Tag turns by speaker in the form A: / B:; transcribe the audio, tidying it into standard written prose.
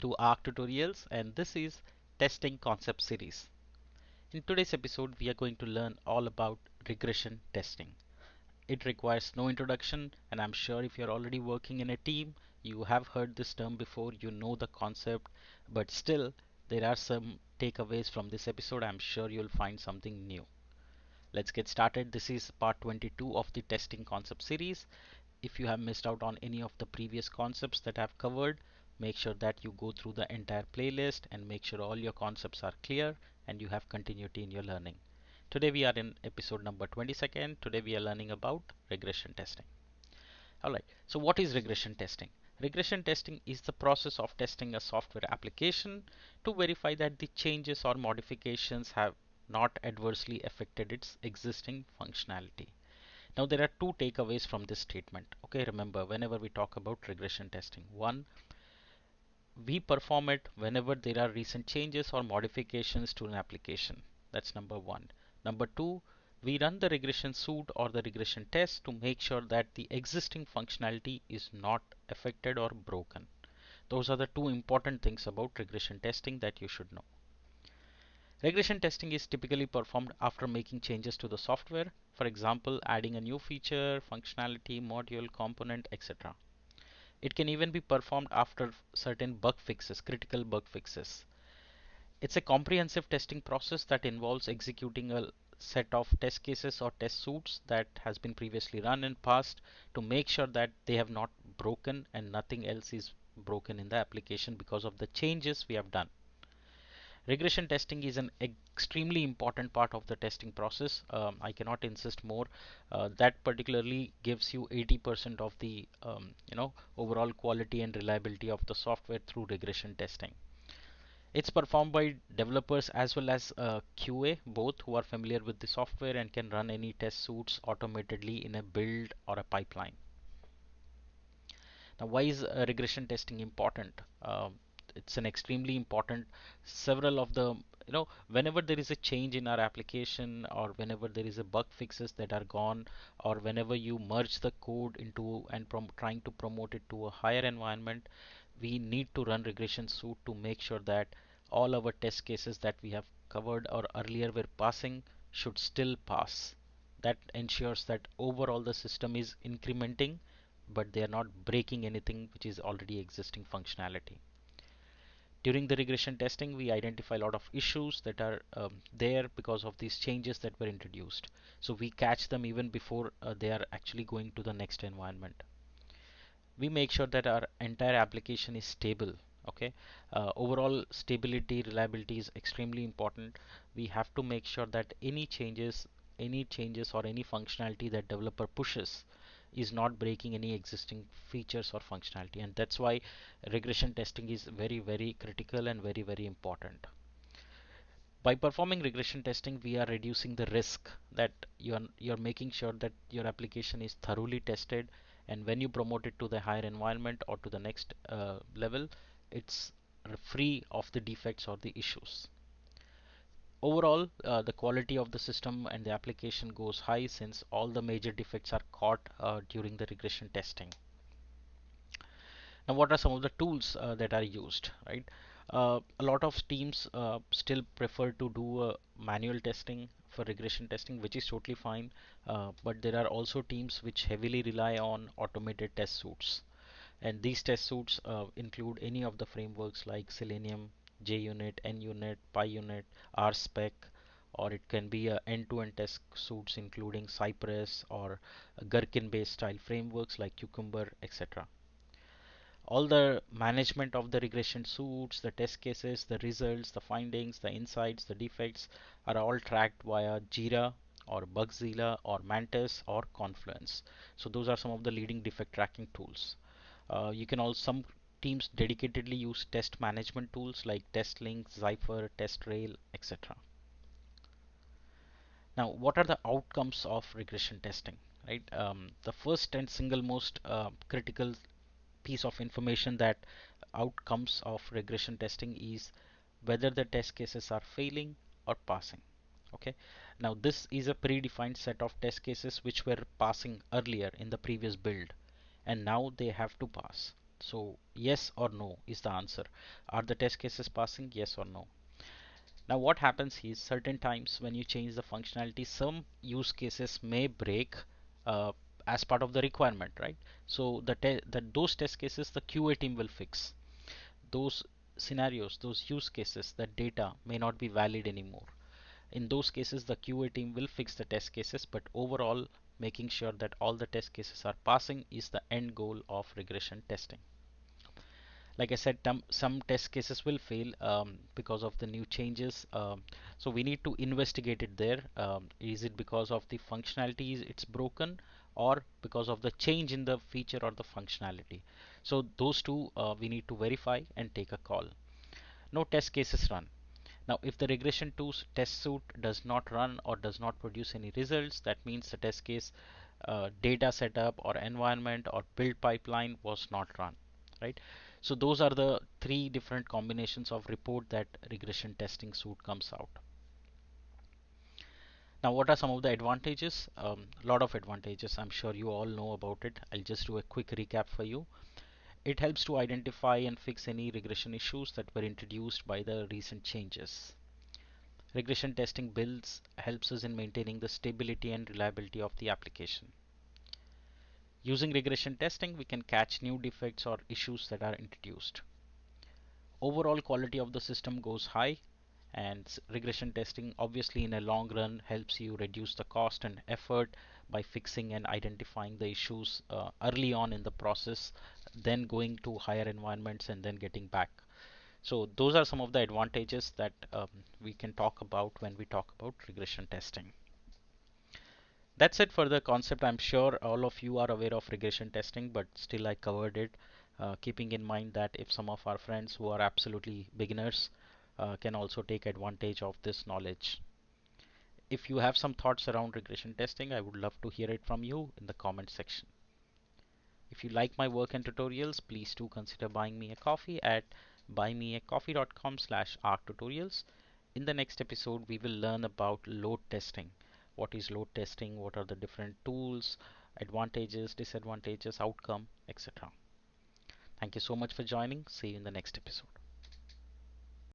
A: to ARC Tutorials, and this is Testing Concept Series. In today's episode, we are going to learn all about regression testing. It requires no introduction, and I'm sure if you're already working in a team, you have heard this term before, you know the concept, but still, there are some takeaways from this episode. I'm sure you'll find something new. Let's get started. This is part 22 of the Testing Concept Series. If you have missed out on any of the previous concepts that I've covered, make sure that you go through the entire playlist and make sure all your concepts are clear and you have continuity in your learning. Today we are in episode number 22nd. Today we are learning about regression testing. Alright, so what is regression testing? Regression testing is the process of testing a software application to verify that the changes or modifications have not adversely affected its existing functionality. Now there are two takeaways from this statement. Okay, remember whenever we talk about regression testing, one, we perform it whenever there are recent changes or modifications to an application. That's number one. Number two, we run the regression suite or the regression test to make sure that the existing functionality is not affected or broken. Those are the two important things about regression testing that you should know. Regression testing is typically performed after making changes to the software, for example, adding a new feature, functionality, module, component, etc. It can even be performed after certain bug fixes, critical bug fixes. It's a comprehensive testing process that involves executing a set of test cases or test suites that has been previously run in past to make sure that they have not broken and nothing else is broken in the application because of the changes we have done. Regression testing is an extremely important part of the testing process. I cannot insist more. That particularly gives you 80% of the overall quality and reliability of the software through regression testing. It's performed by developers as well as QA, both who are familiar with the software and can run any test suites automatically in a build or a pipeline. Now, why is regression testing important? It's an extremely important. Several of the whenever there is a change in our application or whenever there is a bug fixes that are gone or whenever you merge the code into and trying to promote it to a higher environment, we need to run regression suite to make sure that all our test cases that we have covered or earlier were passing should still pass. That ensures that overall the system is incrementing but they are not breaking anything which is already existing functionality. During the regression testing, we identify a lot of issues that are there because of these changes that were introduced. So we catch them even before they are actually going to the next environment. We make sure that our entire application is stable. Okay, overall stability, reliability is extremely important. We have to make sure that any changes or any functionality that developer pushes is not breaking any existing features or functionality, and that's why regression testing is very critical and very important. By performing regression testing, we are reducing the risk that you're making sure that your application is thoroughly tested, and when you promote it to the higher environment or to the next level, it's free of the defects or the issues. Overall, the quality of the system and the application goes high since all the major defects are caught during the regression testing. Now, what are some of the tools that are used, right? A lot of teams still prefer to do manual testing for regression testing, which is totally fine. But there are also teams which heavily rely on automated test suites. And these test suites include any of the frameworks like Selenium, JUnit, NUnit, PyUnit, RSpec, or it can be end-to-end test suites including Cypress or Gherkin-based style frameworks like Cucumber, etc. All the management of the regression suites, the test cases, the results, the findings, the insights, the defects are all tracked via Jira or Bugzilla or Mantis or Confluence. So those are some of the leading defect tracking tools. You can also some teams dedicatedly use test management tools like TestLink, Zypher, TestRail, etc. Now, what are the outcomes of regression testing? Right, the first and single most critical piece of information that outcomes of regression testing is whether the test cases are failing or passing. Okay, now this is a predefined set of test cases which were passing earlier in the previous build, and now they have to pass. So yes or no is the answer. Are the test cases passing? Yes or no? Now what happens is certain times when you change the functionality, some use cases may break uh, as part of the requirement, right? So those test cases the QA team will fix. Those scenarios, those use cases, that data may not be valid anymore. In those cases, the QA team will fix the test cases, but overall, making sure that all the test cases are passing is the end goal of regression testing. Like I said, some test cases will fail because of the new changes. So we need to investigate it there. Is it because of the functionality it's broken, or because of the change in the feature or the functionality? So those two we need to verify and take a call. No test cases run. Now, if the regression 2's test suite does not run or does not produce any results, that means the test case data setup or environment or build pipeline was not run, right? So those are the three different combinations of report that regression testing suite comes out. Now, what are some of the advantages? A lot of advantages. I'm sure you all know about it. I'll just do a quick recap for you. It helps to identify and fix any regression issues that were introduced by the recent changes. Regression testing builds helps us in maintaining the stability and reliability of the application. Using regression testing, we can catch new defects or issues that are introduced. Overall quality of the system goes high, and regression testing obviously in a long run helps you reduce the cost and effort by fixing and identifying the issues early on in the process, then going to higher environments and then getting back. So those are some of the advantages that we can talk about when we talk about regression testing. That's it for the concept. I'm sure all of you are aware of regression testing, but still I covered it, keeping in mind that if some of our friends who are absolutely beginners can also take advantage of this knowledge. If you have some thoughts around regression testing, I would love to hear it from you in the comment section. If you like my work and tutorials, please do consider buying me a coffee at buymeacoffee.com/arctutorials. In the next episode, we will learn about load testing. What is load testing? What are the different tools, advantages, disadvantages, outcome, etc. Thank you so much for joining. See you in the next episode.